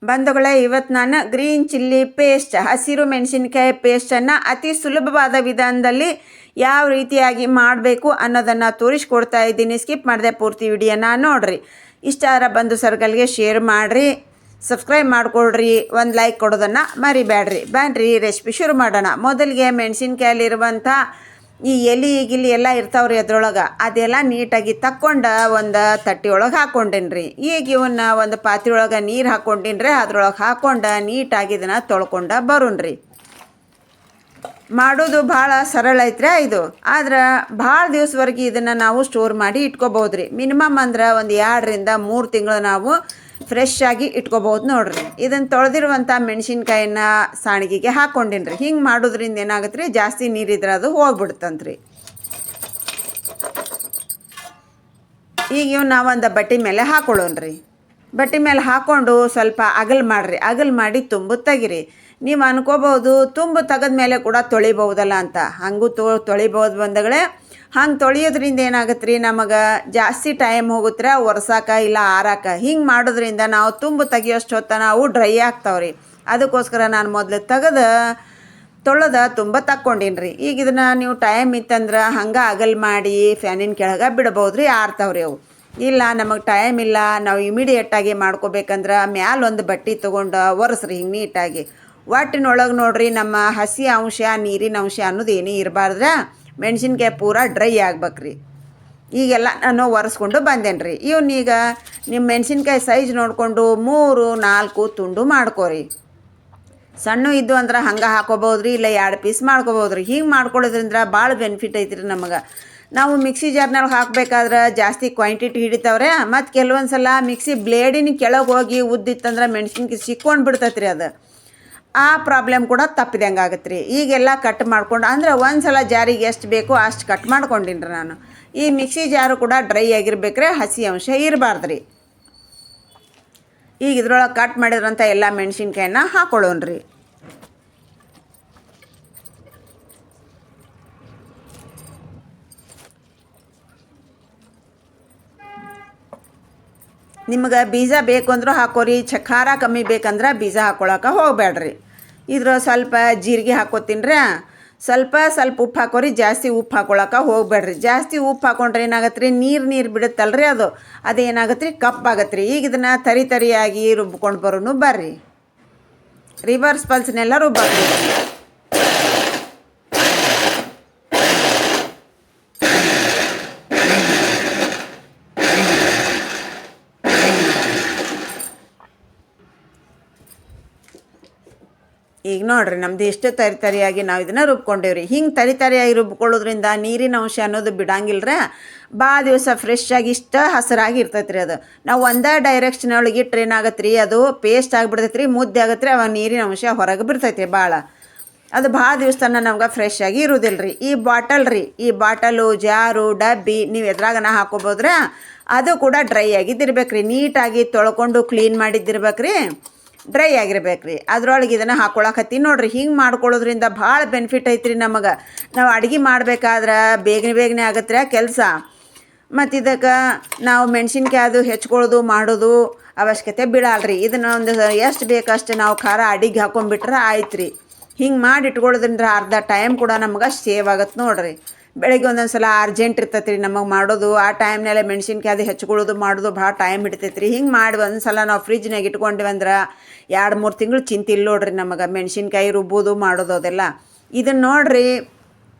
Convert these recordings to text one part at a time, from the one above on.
ಬಂಧುಗಳೇ, ಇವತ್ತು ನಾನು ಗ್ರೀನ್ ಚಿಲ್ಲಿ ಪೇಸ್ಟ್, ಹಸಿರು ಮೆಣಸಿನ್ಕಾಯಿ ಪೇಸ್ಟನ್ನು ಅತಿ ಸುಲಭವಾದ ವಿಧಾನದಲ್ಲಿ ಯಾವ ರೀತಿಯಾಗಿ ಮಾಡಬೇಕು ಅನ್ನೋದನ್ನು ತೋರಿಸ್ಕೊಡ್ತಾ ಇದ್ದೀನಿ. ಸ್ಕಿಪ್ ಮಾಡಿದೆ ಪೂರ್ತಿ ವಿಡಿಯೋನ ನೋಡಿರಿ. ಇಷ್ಟ ಆದ್ರೆ ಬಂಧು ಸರ್ಕಲ್ಗೆ ಶೇರ್ ಮಾಡಿರಿ, ಸಬ್ಸ್ಕ್ರೈಬ್ ಮಾಡಿಕೊಡ್ರಿ, ಒಂದು ಲೈಕ್ ಕೊಡೋದನ್ನು ಮರಿಬೇಡ್ರಿ. ಬನ್ನಿರಿ ರೆಸಿಪಿ ಶುರು ಮಾಡೋಣ. ಮೊದಲಿಗೆ ಮೆಣಸಿನ್ಕಾಯಲ್ಲಿರುವಂಥ ಈ ಎಲೆ ಗಿಲಿ ಎಲ್ಲ ಇರ್ತಾವ್ರಿ ಅದ್ರೊಳಗೆ, ಅದೆಲ್ಲ ನೀಟಾಗಿ ತಕ್ಕೊಂಡು ಒಂದು ತಟ್ಟಿ ಒಳಗೆ ಹಾಕ್ಕೊಂಡೇನಿ ರೀ. ಈಗ ಇವನ್ನ ಒಂದು ಪಾತ್ರೆ ಒಳಗೆ ನೀರು ಹಾಕ್ಕೊಂಡಿನಿ ರೀ. ಅದ್ರೊಳಗೆ ಹಾಕ್ಕೊಂಡು ನೀಟಾಗಿ ಇದನ್ನು ತೊಳ್ಕೊಂಡು ಬರೋಣ್ರಿ. ಮಾಡೋದು ಭಾಳ ಸರಳ ಐತ್ರಿ ಇದು. ಆದ್ರೆ ಭಾಳ ದಿವಸವರೆಗೆ ಇದನ್ನು ನಾವು ಸ್ಟೋರ್ ಮಾಡಿ ಇಟ್ಕೋಬೋದು ರೀ. ಮಿನಿಮಮ್ ಅಂದ್ರೆ ಒಂದು 2 ರಿಂದ 3 ತಿಂಗಳು ನಾವು ಫ್ರೆಶ್ ಆಗಿ ಇಟ್ಕೋಬೋದು ನೋಡ್ರಿ. ಇದನ್ನು ತೊಳೆದಿರುವಂಥ ಮೆಣಸಿನ್ಕಾಯಿನ ಸಾಣಿಗೆಗೆ ಹಾಕ್ಕೊಂಡಿನಿ ರೀ. ಹಿಂಗೆ ಮಾಡೋದ್ರಿಂದ ಏನಾಗುತ್ತೆ ರೀ, ಜಾಸ್ತಿ ನೀರಿದ್ರೆ ಅದು ಹೋಗ್ಬಿಡ್ತಂತ್ರಿ. ಈಗ ಇವು ನಾವೊಂದು ಬಟ್ಟೆ ಮೇಲೆ ಹಾಕೊಳ್ಳೋಣ್ರಿ. ಬಟ್ಟೆ ಮೇಲೆ ಹಾಕ್ಕೊಂಡು ಸ್ವಲ್ಪ ಅಗಲ್ ಮಾಡಿರಿ. ಅಗಲ್ ಮಾಡಿ ತುಂಬು ತೆಗಿರಿ. ನೀವು ಅನ್ಕೋಬೋದು ತುಂಬು ತೆಗೆದ ಮೇಲೆ ಕೂಡ ತೊಳಿಬಹುದಲ್ಲ ಅಂತ. ಹಾಗೂ ತೊಳಿಬೋದು ಬಂದಗಳೇ. ಹಂಗೆ ತೊಳೆಯೋದ್ರಿಂದ ಏನಾಗುತ್ತೆ ರೀ, ನಮಗೆ ಜಾಸ್ತಿ ಟೈಮ್ ಹೋಗುತ್ತೆ ಒರೆಸಾಕ ಇಲ್ಲ ಆರಾಕ. ಹಿಂಗೆ ಮಾಡೋದ್ರಿಂದ ನಾವು ತುಂಬು ತೆಗಿಯೋಷ್ಟು ಹೊತ್ತ ನಾವು ಡ್ರೈ ಆಗ್ತಾವ್ರಿ. ಅದಕ್ಕೋಸ್ಕರ ನಾನು ಮೊದಲು ತೊಳೆದ ತುಂಬ ತಕ್ಕೊಂಡಿನಿ ರೀ. ಈಗ ಇದನ್ನು ನೀವು ಟೈಮ್ ಇತ್ತಂದ್ರೆ ಹಂಗೆ ಅಗಲ್ ಮಾಡಿ ಫ್ಯಾನಿನ ಕೆಳಗೆ ಬಿಡ್ಬೋದು ರೀ, ಆರ್ತಾವ್ರಿ ಅವು. ಇಲ್ಲ ನಮಗೆ ಟೈಮ್ ಇಲ್ಲ, ನಾವು ಇಮಿಡಿಯೇಟಾಗಿ ಮಾಡ್ಕೋಬೇಕಂದ್ರೆ ಮ್ಯಾಲೊಂದು ಬಟ್ಟೆ ತೊಗೊಂಡು ಒರೆಸ್ರಿ ಹಿಂಗೆ ನೀಟಾಗಿ. ಒಟ್ಟಿನೊಳಗೆ ನೋಡ್ರಿ, ನಮ್ಮ ಹಸಿ ಅಂಶ ನೀರಿನ ಅಂಶ ಅನ್ನೋದು ಏನೂ ಇರಬಾರ್ದ್ರೆ ಮೆಣಸಿನ್ಕಾಯಿ ಪೂರ ಡ್ರೈ ಆಗ್ಬೇಕ್ರಿ. ಈಗೆಲ್ಲ ನಾನು ಒರೆಸ್ಕೊಂಡು ಬಂದೇನಿ ರೀ. ಇವನ್ನೀಗ ನಿಮ್ಮ ಮೆಣಸಿನ್ಕಾಯಿ ಸೈಜ್ ನೋಡಿಕೊಂಡು 3-4 ತುಂಡು ಮಾಡ್ಕೋರಿ. ಸಣ್ಣ ಇದ್ದು ಅಂದ್ರೆ ಹಂಗೆ ಹಾಕೋಬೋದು ರೀ, ಇಲ್ಲ 2 ಪೀಸ್ ಮಾಡ್ಕೋಬೋದು ರೀ. ಹಿಂಗೆ ಮಾಡ್ಕೊಳ್ಳೋದ್ರಿಂದ ಭಾಳ ಬೆನಿಫಿಟ್ ಐತ್ರಿ ನಮಗೆ. ನಾವು ಮಿಕ್ಸಿ ಜಾರ್ನಲ್ಲಿ ಹಾಕಬೇಕಾದ್ರೆ ಜಾಸ್ತಿ ಕ್ವಾಂಟಿಟಿ ಹಿಡಿತಾವ್ರೆ. ಮತ್ತು ಕೆಲವೊಂದು ಸಲ ಮಿಕ್ಸಿ ಬ್ಲೇಡಿನ ಕೆಳಗೆ ಹೋಗಿ ಉದ್ದಿತ್ತಂದ್ರೆ ಮೆಣಸಿನ್ಕಾಯಿ ಸಿಕ್ಕೊಂಡು ಬಿಡ್ತೈತೆ ರೀ. ಅದು ಆ ಪ್ರಾಬ್ಲಮ್ ಕೂಡ ತಪ್ಪಿದಂಗೆ ಆಗುತ್ತೆ ರೀ. ಈಗೆಲ್ಲ ಕಟ್ ಮಾಡ್ಕೊಂಡು ಅಂದ್ರೆ ಒಂದು ಸಲ ಜಾರಿಗೆ ಎಷ್ಟು ಬೇಕೋ ಅಷ್ಟು ಕಟ್ ಮಾಡ್ಕೊಂಡಿನಿ ರೀ ನಾನು. ಈ ಮಿಕ್ಸಿ ಜಾರು ಕೂಡ ಡ್ರೈ ಆಗಿರ್ಬೇಕ್ರೆ, ಹಸಿ ಅಂಶ ಇರಬಾರ್ದು ರೀ. ಈಗ ಇದ್ರೊಳಗೆ ಕಟ್ ಮಾಡಿದ್ರಂಥ ಎಲ್ಲ ಮೆಣಸಿನ್ಕಾಯಿನ ಹಾಕೊಳ್ಳೋಣ್ರಿ. ನಿಮ್ಗೆ ಬೀಜ ಬೇಕು ಅಂದ್ರೂ ಹಾಕೋರಿ. ಖಾರ ಕಮ್ಮಿ ಬೇಕಂದ್ರೆ ಬೀಜ ಹಾಕ್ಕೊಳಕ್ಕೆ ಹೋಗಬೇಡ್ರಿ. ಇದ್ರ ಸ್ವಲ್ಪ ಜೀರಿಗೆ ಹಾಕೋತೀನಿ ರೀ. ಸ್ವಲ್ಪ ಉಪ್ಪು ಹಾಕೋರಿ. ಜಾಸ್ತಿ ಉಪ್ಪು ಹಾಕ್ಕೊಳಕ್ಕೆ ಹೋಗಬೇಡ್ರಿ. ಜಾಸ್ತಿ ಉಪ್ಪು ಹಾಕೊಂಡ್ರೆ ಏನಾಗತ್ತೆ ರೀ, ನೀರು ಬಿಡುತ್ತಲ್ರಿ, ಅದೇನಾಗತ್ತೆ ರೀ, ಕಪ್ಪಾಗತ್ತೆ ರೀ. ಈಗ ಇದನ್ನು ತರಿಯಾಗಿ ರುಬ್ಕೊಂಡು ಬರೋನು ಬರ್ರಿ. ರಿವರ್ಸ್ ಪಲ್ಸ್ನೆಲ್ಲ ರುಬ್ಬಾಕ್ರಿ. ಈಗ ನೋಡಿರಿ, ನಮ್ದು ಎಷ್ಟು ತರಿಯಾಗಿ ನಾವು ಇದನ್ನು ರುಬ್ಕೊಂಡೇವ್ರಿ. ಹಿಂಗೆ ತರಿಯಾಗಿ ರುಬ್ಕೊಳ್ಳೋದ್ರಿಂದ ನೀರಿನ ಅಂಶ ಅನ್ನೋದು ಬಿಡಂಗಿಲ್ಲ. ಭಾಳ ದಿವಸ ಫ್ರೆಶ್ ಆಗಿ ಇಷ್ಟ ಹಸಿರಾಗಿ ಇರ್ತೈತೆ ರೀ. ಅದು ನಾವು ಒಂದೇ ಡೈರೆಕ್ಷನ್ ಒಳಗೆ ಇಟ್ಟರೆ ಏನಾಗತ್ತೆ ರೀ, ಅದು ಪೇಸ್ಟ್ ಆಗಿಬಿಡ್ತೈತೆ ರೀ, ಮುದ್ದೆ ಆಗತ್ತೆ ರೀ. ಅವಾಗ ನೀರಿನ ಅಂಶ ಹೊರಗೆ ಬಿಡ್ತೈತೆ ರೀ ಭಾಳ. ಅದು ಭಾಳ ದಿವಸ ತನಕ ನಮ್ಗೆ ಫ್ರೆಶ್ ಆಗಿ ಇರೋದಿಲ್ಲ ರೀ. ಈ ಬಾಟಲು ಜಾರು ಡಬ್ಬಿ ನೀವು ಎದ್ರಾಗನ ಹಾಕೋಬೋದ್ರೆ ಅದು ಕೂಡ ಡ್ರೈ ಆಗಿದ್ದಿರ್ಬೇಕು ರೀ. ನೀಟಾಗಿ ತೊಳ್ಕೊಂಡು ಕ್ಲೀನ್ ಮಾಡಿದ್ದಿರ್ಬೇಕು ರೀ, ಡ್ರೈ ಆಗಿರ್ಬೇಕು ರೀ. ಅದ್ರೊಳಗೆ ಇದನ್ನು ಹಾಕ್ಕೊಳಕತ್ತೀನಿ ನೋಡಿರಿ. ಹಿಂಗೆ ಮಾಡ್ಕೊಳ್ಳೋದ್ರಿಂದ ಭಾಳ ಬೆನಿಫಿಟ್ ಐತ್ರಿ ನಮಗೆ. ನಾವು ಅಡುಗೆ ಮಾಡಬೇಕಾದ್ರೆ ಬೇಗನೆ ಆಗತ್ತೆ ರೀ ಕೆಲಸ. ಮತ್ತು ಇದಕ್ಕೆ ನಾವು ಮೆಣಸಿನ್ಕಾಯಿ ಅದು ಹೆಚ್ಕೊಳ್ಳೋದು ಮಾಡೋದು ಅವಶ್ಯಕತೆ ಬೀಳಲ್ರಿ. ಇದನ್ನು ಒಂದು ಎಷ್ಟು ಬೇಕಷ್ಟು ನಾವು ಖಾರ ಅಡಿಗೆ ಹಾಕೊಂಡ್ಬಿಟ್ರೆ ಆಯ್ತು ರೀ. ಹಿಂಗೆ ಮಾಡಿ ಇಟ್ಕೊಳ್ಳೋದ್ರಿಂದ ಅರ್ಧ ಟೈಮ್ ಕೂಡ ನಮ್ಗೆ ಸೇವ್ ಆಗತ್ತೆ ನೋಡಿರಿ. ಬೆಳಗ್ಗೆ ಒಂದೊಂದು ಸಲ ಅರ್ಜೆಂಟ್ ಇರ್ತೈತೆ ರೀ ನಮಗೆ ಮಾಡೋದು. ಆ ಟೈಮ್ನೆಲ್ಲ ಮೆಣಸಿನ್ಕಾಯಿ ಅದು ಹೆಚ್ಕೊಳ್ಳೋದು ಮಾಡೋದು ಭಾಳ ಟೈಮ್ ಹಿಡಿತೈತೆ ರೀ. ಹಿಂಗೆ ಮಾಡಿ ಒಂದು ಸಲ ನಾವು ಫ್ರಿಜ್ನಾಗ ಇಟ್ಕೊಂಡಿವಿ ಅಂದ್ರೆ 2-3 ತಿಂಗಳು ಚಿಂತಿಲ್ಲ ನೋಡ್ರಿ ನಮಗೆ. ಮೆಣಸಿನ್ಕಾಯಿ ರುಬ್ಬೋದು ಮಾಡೋದು ಅದೆಲ್ಲ. ಇದನ್ನು ನೋಡಿರಿ,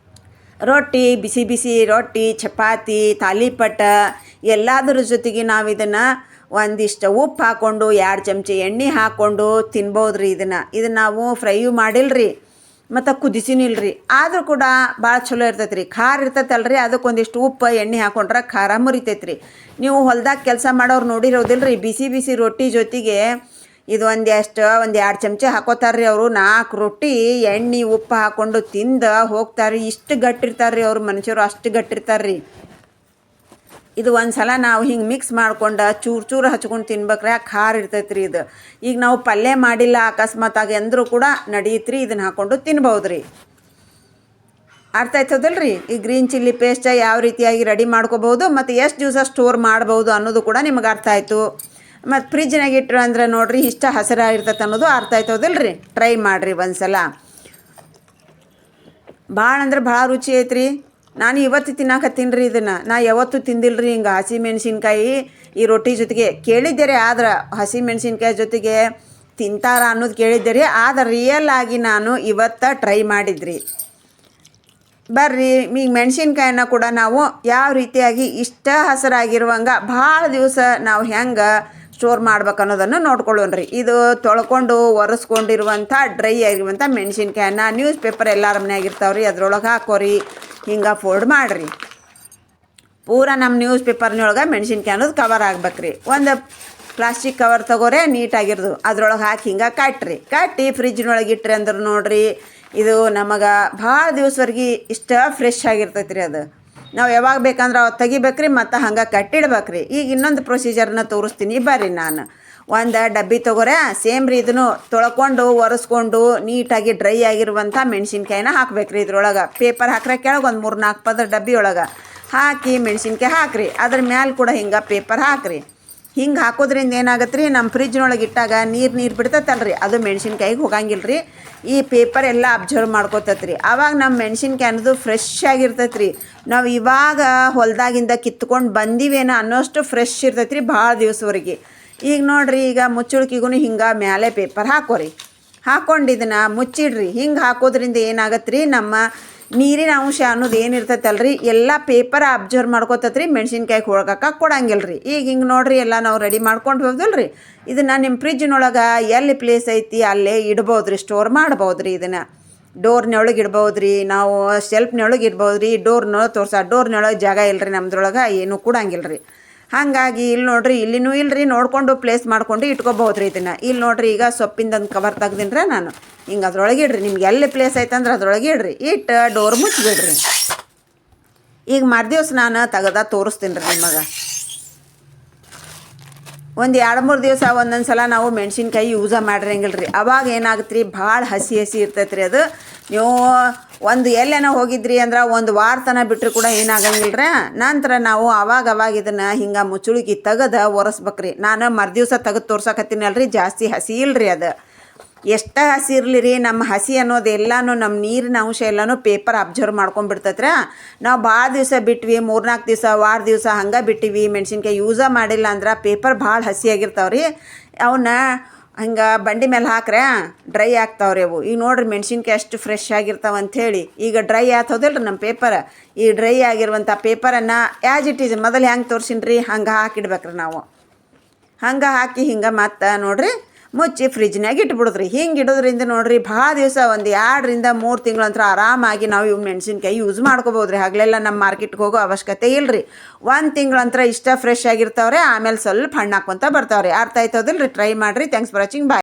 ರೊಟ್ಟಿ ಬಿಸಿ ರೊಟ್ಟಿ, ಚಪಾತಿ, ತಾಲಿಪಟ್ಟ ಎಲ್ಲದ್ರ ಜೊತೆಗೆ ನಾವು ಇದನ್ನು ಒಂದಿಷ್ಟು ಉಪ್ಪು ಹಾಕ್ಕೊಂಡು 2 ಚಮಚ ಎಣ್ಣೆ ಹಾಕ್ಕೊಂಡು ತಿನ್ಬೋದು ರೀ. ಇದನ್ನು ನಾವು ಫ್ರೈಯೂ ಮಾಡಿಲ್ರಿ ಮತ್ತು ಕುದಿಸಿನಿಲ್ರಿ. ಆದರೂ ಕೂಡ ಭಾಳ ಚಲೋ ಇರ್ತೈತೆ ರೀ. ಖಾರ ಇರ್ತೈತಲ್ರಿ, ಅದಕ್ಕೊಂದಿಷ್ಟು ಉಪ್ಪು ಎಣ್ಣೆ ಹಾಕೊಂಡ್ರೆ ಖಾರ ಮುರಿತೈತೆ ರೀ. ನೀವು ಹೊಲ್ದಾಗ ಕೆಲಸ ಮಾಡೋರು ನೋಡಿರೋದಿಲ್ಲ ರೀ, ಬಿಸಿ ರೊಟ್ಟಿ ಜೊತೆಗೆ ಇದು ಒಂದು 2 ಚಮಚ ಹಾಕೋತಾರೆ ರೀ ಅವರು. 4 ರೊಟ್ಟಿ ಎಣ್ಣೆ ಉಪ್ಪು ಹಾಕ್ಕೊಂಡು ತಿಂದು ಹೋಗ್ತಾರೆ. ಇಷ್ಟು ಗಟ್ಟಿರ್ತಾರೆ ರೀ ಅವ್ರು, ಮನುಷ್ಯರು ಅಷ್ಟು ಗಟ್ಟಿರ್ತಾರೆ ರೀ. ಇದು ಒಂದು ಸಲ ನಾವು ಹಿಂಗೆ ಮಿಕ್ಸ್ ಮಾಡ್ಕೊಂಡು ಚೂರು ಹಚ್ಕೊಂಡು ತಿನ್ಬೇಕ್ರೆ ಖಾರ ಇರ್ತೈತೆ ರೀ ಇದು. ಈಗ ನಾವು ಪಲ್ಯ ಮಾಡಿಲ್ಲ ಅಕಸ್ಮಾತಾಗಿ ಅಂದರೂ ಕೂಡ ನಡೆಯುತ್ತೆ ರೀ. ಇದನ್ನು ಹಾಕ್ಕೊಂಡು ತಿನ್ಬೋದು ರೀ. ಅರ್ಥ ಆಯ್ತದಲ್ಲ ರೀ. ಈ ಗ್ರೀನ್ ಚಿಲ್ಲಿ ಪೇಸ್ಟ್ ಯಾವ ರೀತಿಯಾಗಿ ರೆಡಿ ಮಾಡ್ಕೋಬೋದು ಮತ್ತು ಎಷ್ಟು ದಿವಸ ಸ್ಟೋರ್ ಮಾಡ್ಬೋದು ಅನ್ನೋದು ಕೂಡ ನಿಮಗೆ ಅರ್ಥ ಆಯಿತು. ಮತ್ತು ಫ್ರಿಜ್ನಾಗ ಇಟ್ರು ಅಂದ್ರೆ ನೋಡಿರಿ ಇಷ್ಟ ಹಸಿರಾಗಿರ್ತೈತೆ ಅನ್ನೋದು ಅರ್ಥ ಆಯ್ತದಿಲ್ಲ ರೀ. ಟ್ರೈ ಮಾಡಿರಿ ಒಂದು ಸಲ. ಭಾಳ ಅಂದ್ರೆ ಭಾಳ ರುಚಿ ಐತ್ರಿ. ನಾನು ಇವತ್ತು ತಿನ್ನಾಕತ್ತೀನಿ ರೀ ಇದನ್ನು. ನಾ ಯಾವತ್ತೂ ತಿಂದಿಲ್ಲ ರೀ ಹಿಂಗೆ ಹಸಿ ಮೆಣಸಿನ್ಕಾಯಿ ಈ ರೊಟ್ಟಿ ಜೊತೆಗೆ. ಕೇಳಿದ್ದೆ ರೀ, ಆದ್ರೆ ಹಸಿ ಮೆಣಸಿನ್ಕಾಯಿ ಜೊತೆಗೆ ತಿಂತಾರ ಅನ್ನೋದು ಕೇಳಿದ್ದೆ ರೀ. ಆದ್ರೆ ರಿಯಲ್ ಆಗಿ ನಾನು ಇವತ್ತು ಟ್ರೈ ಮಾಡಿದ್ರಿ. ಬರ್ರಿ, ಈಗ ಮೆಣಸಿನ್ಕಾಯಿನ ಕೂಡ ನಾವು ಯಾವ ರೀತಿಯಾಗಿ ಇಷ್ಟ ಹಸಿರಾಗಿರುವಂಗೆ ಭಾಳ ದಿವಸ ನಾವು ಹೆಂಗೆ ಸ್ಟೋರ್ ಮಾಡ್ಬೇಕು ಅನ್ನೋದನ್ನು ನೋಡ್ಕೊಳ್ಳೋಣ್ರಿ. ಇದು ತೊಳ್ಕೊಂಡು ಒರೆಸ್ಕೊಂಡಿರುವಂಥ ಡ್ರೈ ಆಗಿರುವಂಥ ಮೆಣಸಿನ್ಕಾಯನ್ನ ನ್ಯೂಸ್ ಪೇಪರ್ ಎಲ್ಲರ ಮನೆಯಾಗಿರ್ತಾವೆ ರೀ, ಅದ್ರೊಳಗೆ ಹಾಕೋರಿ, ಹಿಂಗೆ ಫೋಲ್ಡ್ ಮಾಡಿರಿ. ಪೂರ ನಮ್ಮ ನ್ಯೂಸ್ ಪೇಪರ್ನೊಳಗೆ ಮೆಣಸಿನ್ಕಾಯಿ ಅನ್ನೋದು ಕವರ್ ಆಗ್ಬೇಕ್ರಿ. ಒಂದು ಪ್ಲಾಸ್ಟಿಕ್ ಕವರ್ ತಗೋರೆ ನೀಟಾಗಿರೋದು, ಅದ್ರೊಳಗೆ ಹಾಕಿ ಹಿಂಗೆ ಕಟ್ಟಿ ಫ್ರಿಜ್ನೊಳಗೆ ಇಟ್ರಿ ಅಂದ್ರೆ ನೋಡಿರಿ ಇದು ನಮಗೆ ಭಾಳ ದಿವಸವರೆಗೆ ಇಷ್ಟ ಫ್ರೆಶ್ ಆಗಿರ್ತೈತೆ ರೀ. ಅದು ನಾವು ಯಾವಾಗ ಬೇಕಂದ್ರೆ ಅವು ತೆಗಿಬೇಕ್ರಿ ಮತ್ತು ಹಂಗೆ ಕಟ್ಟಿಡ್ಬೇಕ್ರಿ. ಈಗ ಇನ್ನೊಂದು ಪ್ರೊಸೀಜರ್ನ ತೋರಿಸ್ತೀನಿ ಬರ್ರಿ. ನಾನು ಒಂದು ಡಬ್ಬಿ ತೊಗೊರೆ, ಸೇಮ್ ರೀ ಇದನ್ನು ತೊಳ್ಕೊಂಡು ಒರೆಸ್ಕೊಂಡು ನೀಟಾಗಿ ಡ್ರೈ ಆಗಿರುವಂಥ ಮೆಣಸಿನ್ಕಾಯಿನ ಹಾಕ್ಬೇಕ್ರಿ. ಇದ್ರೊಳಗೆ ಪೇಪರ್ ಹಾಕ್ರೆ ಕೆಳಗೆ ಒಂದು 3-4 ಪದರ ಡಬ್ಬಿ ಒಳಗೆ ಹಾಕಿ ಮೆಣಸಿನ್ಕಾಯಿ ಹಾಕಿರಿ. ಅದ್ರ ಮ್ಯಾಲೆ ಕೂಡ ಹಿಂಗೆ ಪೇಪರ್ ಹಾಕಿರಿ. ಹಿಂಗೆ ಹಾಕೋದ್ರಿಂದ ಏನಾಗತ್ತೆ ರೀ, ನಮ್ಮ ಫ್ರಿಜ್ನೊಳಗೆ ಇಟ್ಟಾಗ ನೀರು ಬಿಡ್ತೈತಲ್ಲ ರೀ, ಅದು ಮೆಣಸಿನ್ಕಾಯಿಗೆ ಹೋಗಂಗಿಲ್ಲ ರೀ. ಈ ಪೇಪರ್ ಎಲ್ಲ ಅಬ್ಸರ್ವ್ ಮಾಡ್ಕೋತೈತೆ ರೀ. ಆವಾಗ ನಮ್ಮ ಮೆಣಸಿನ್ಕಾಯಿ ಅನ್ನೋದು ಫ್ರೆಶ್ ಆಗಿರ್ತೈತೆ ರೀ. ನಾವು ಇವಾಗ ಹೊಲದಾಗಿಂದ ಕಿತ್ಕೊಂಡು ಬಂದೀವೇನೋ ಅನ್ನೋಷ್ಟು ಫ್ರೆಶ್ ಇರ್ತೈತೆ ರೀ ಭಾಳ ದಿವಸವರೆಗೆ. ಈಗ ನೋಡಿರಿ, ಈಗ ಮುಚ್ಚುಳ್ಕಿಗೂ ಹಿಂಗೆ ಮ್ಯಾಲೆ ಪೇಪರ್ ಹಾಕೋರಿ. ಹಾಕ್ಕೊಂಡು ಇದನ್ನು ಮುಚ್ಚಿಡ್ರಿ. ಹಿಂಗೆ ಹಾಕೋದ್ರಿಂದ ಏನಾಗತ್ತೆ ರೀ, ನಮ್ಮ ನೀರಿನ ಅಂಶ ಅನ್ನೋದು ಏನಿರ್ತೈತಲ್ಲ ರೀ ಎಲ್ಲ ಪೇಪರ್ ಅಬ್ಸರ್ವ್ ಮಾಡ್ಕೋತೈತೆ ರೀ, ಮೆಣಸಿನ್ಕಾಯಿ ಹೋಗಕ್ಕೆ ಕೊಡಂಗಿಲ್ಲ ರೀ. ಈಗ ಹಿಂಗೆ ನೋಡಿರಿ ಎಲ್ಲ ನಾವು ರೆಡಿ ಮಾಡ್ಕೊಂಡು ಹೋಗ್ದಲ್ಲ ರೀ. ಇದನ್ನು ನಿಮ್ಮ ಫ್ರಿಜ್ನೊಳಗೆ ಎಲ್ಲಿ ಪ್ಲೇಸ್ ಐತಿ ಅಲ್ಲೇ ಇಡ್ಬೋದು ರೀ, ಸ್ಟೋರ್ ಮಾಡ್ಬೋದು ರೀ. ಇದನ್ನು ಡೋರ್ನೊಳಗೆ ಇಡ್ಬೋದು ರೀ, ನಾವು ಶೆಲ್ಫ್ನೊಳಗೆ ಇಡ್ಬೋದು ರೀ. ಡೋರ್ನೊಳಗೆ ಜಾಗ ಇಲ್ಲ ರೀ ನಮ್ದ್ರೊಳಗೆ, ಏನೂ ಕೊಡಂಗಿಲ್ಲ ರೀ. ಹಾಗಾಗಿ ಇಲ್ಲಿ ನೋಡಿರಿ, ಇಲ್ಲಿನೂ ಇಲ್ಲರಿ, ನೋಡಿಕೊಂಡು ಪ್ಲೇಸ್ ಮಾಡ್ಕೊಂಡು ಇಟ್ಕೋಬೋದು ರೀ ಇದನ್ನು. ಇಲ್ಲಿ ನೋಡಿರಿ, ಈಗ ಸೊಪ್ಪಿಂದೊಂದು ಕವರ್ ತೆಗ್ದಿನ್ರೆ ನಾನು. ಹಿಂಗೆ ಅದ್ರೊಳಗೆ ಇಡ್ರಿ. ನಿಮ್ಗೆ ಎಲ್ಲಿ ಪ್ಲೇಸ್ ಐತಂದ್ರೆ ಅದ್ರೊಳಗೆ ಇಡ್ರಿ. ಇಟ್ಟು ಡೋರ್ ಮುಚ್ಚಿಬಿಡ್ರಿ. ಈಗ ಮರುದಿವ್ಸ ನಾನು ತೆಗೆದ ತೋರಿಸ್ತೀನಿ ರೀ ನಿಮಗೆ. ಒಂದು 2-3 ದಿವಸ ಒಂದೊಂದು ಸಲ ನಾವು ಮೆಣಸಿನ್ಕಾಯಿ ಯೂಸ ಮಾಡಿರಂಗಿಲ್ಲ ರೀ. ಅವಾಗ ಏನಾಗುತ್ತೆ ರೀ, ಭಾಳ ಹಸಿ ಇರ್ತೈತೆ ರೀ ಅದು. ನೀವು ಒಂದು ಎಲ್ಲೇನೋ ಹೋಗಿದ್ರಿ ಅಂದ್ರೆ ಒಂದು ವಾರ ತನಕ ಬಿಟ್ಟರು ಕೂಡ ಏನಾಗಂಗಿಲ್ಲ ರೀ. ನಂತರ ನಾವು ಅವಾಗ ಇದನ್ನು ಹಿಂಗೆ ಮುಚ್ಚುಳಿಗೆ ತೆಗೆದು ಒರೆಸ್ಬೇಕ್ರಿ. ನಾನು ಮರುದಿವ್ಸ ತೆಗೆದು ತೋರ್ಸಕತ್ತೀನಿ ಅಲ್ರಿ, ಜಾಸ್ತಿ ಹಸಿ ಇಲ್ಲರಿ ಅದು. ಎಷ್ಟು ಹಸಿ ಇರಲಿ ರೀ, ನಮ್ಮ ಹಸಿ ಅನ್ನೋದು ಎಲ್ಲನೂ ನಮ್ಮ ನೀರಿನ ಅಂಶ ಎಲ್ಲನೂ ಪೇಪರ್ ಅಬ್ಸರ್ವ್ ಮಾಡ್ಕೊಂಡ್ಬಿಡ್ತೈತ್ರ. ನಾವು ಭಾಳ ದಿವಸ ಬಿಟ್ವಿ, 3-4 ದಿವಸ, ವಾರ ದಿವಸ ಹಂಗೆ ಬಿಟ್ಟಿವಿ, ಮೆಣಸಿನ್ಕಾಯಿ ಯೂಸ ಮಾಡಿಲ್ಲ ಅಂದ್ರೆ ಪೇಪರ್ ಭಾಳ ಹಸಿಯಾಗಿರ್ತಾವೆ ರೀ. ಅವನ್ನ ಹಂಗೆ ಬಂಡಿ ಮೇಲೆ ಹಾಕ್ರೆ ಡ್ರೈ ಆಗ್ತಾವ್ರಿ ಅವು. ಈಗ ನೋಡಿರಿ ಮೆಣಸಿನ್ಕಾಯಿ ಅಷ್ಟು ಫ್ರೆಶ್ ಆಗಿರ್ತಾವೆ ಅಂಥೇಳಿ. ಈಗ ಡ್ರೈ ಆಗ್ತದಲ್ಲ ರೀ ನಮ್ಮ ಪೇಪರ್. ಈ ಡ್ರೈ ಆಗಿರುವಂಥ ಪೇಪರನ್ನು ಆ್ಯಸ್ ಇಟ್ ಈಸ್ ಮೊದಲು ಹೆಂಗೆ ತೋರಿಸಿನಿ ರೀ ಹಂಗೆ ಹಾಕಿಡ್ಬೇಕ್ರಿ ನಾವು. ಹಂಗೆ ಹಾಕಿ ಹಿಂಗೆ ಮತ್ತೆ ನೋಡಿರಿ ಮುಚ್ಚಿ ಫ್ರಿಜ್ನಾಗ ಇಟ್ಬಿಡೋದ್ರಿ. ಹಿಂಗೆ ಇಡೋದ್ರಿಂದ ನೋಡಿರಿ ಭಾಳ ದಿವಸ, ಒಂದು 2-3 ತಿಂಗಳಂತರ ಆರಾಮಾಗಿ ನಾವು ಇವು ಮೆಣಸಿನ್ಕಾಯಿ ಯೂಸ್ ಮಾಡ್ಕೋಬೋದು ರೀ. ಹಗಲೆಲ್ಲ ನಮ್ಮ ಮಾರ್ಕೆಟ್ಗೆ ಹೋಗೋ ಅವಶ್ಯಕತೆ ಇಲ್ಲ ರೀ. 1 ತಿಂಗಳಂತರ ಇಷ್ಟ ಫ್ರೆಶ್ ಆಗಿರ್ತಾವ್ರೆ. ಆಮೇಲೆ ಸ್ವಲ್ಪ ಹಣ್ಣು ಹಾಕ್ಕೊಂತ ಬರ್ತಾವ್ರಿ. ಅರ್ಥ ಆಯ್ತದಿಲ್ಲ ರೀ. ಟ್ರೈ ಮಾಡಿರಿ. Thanks for watching. ಬಾಯ್.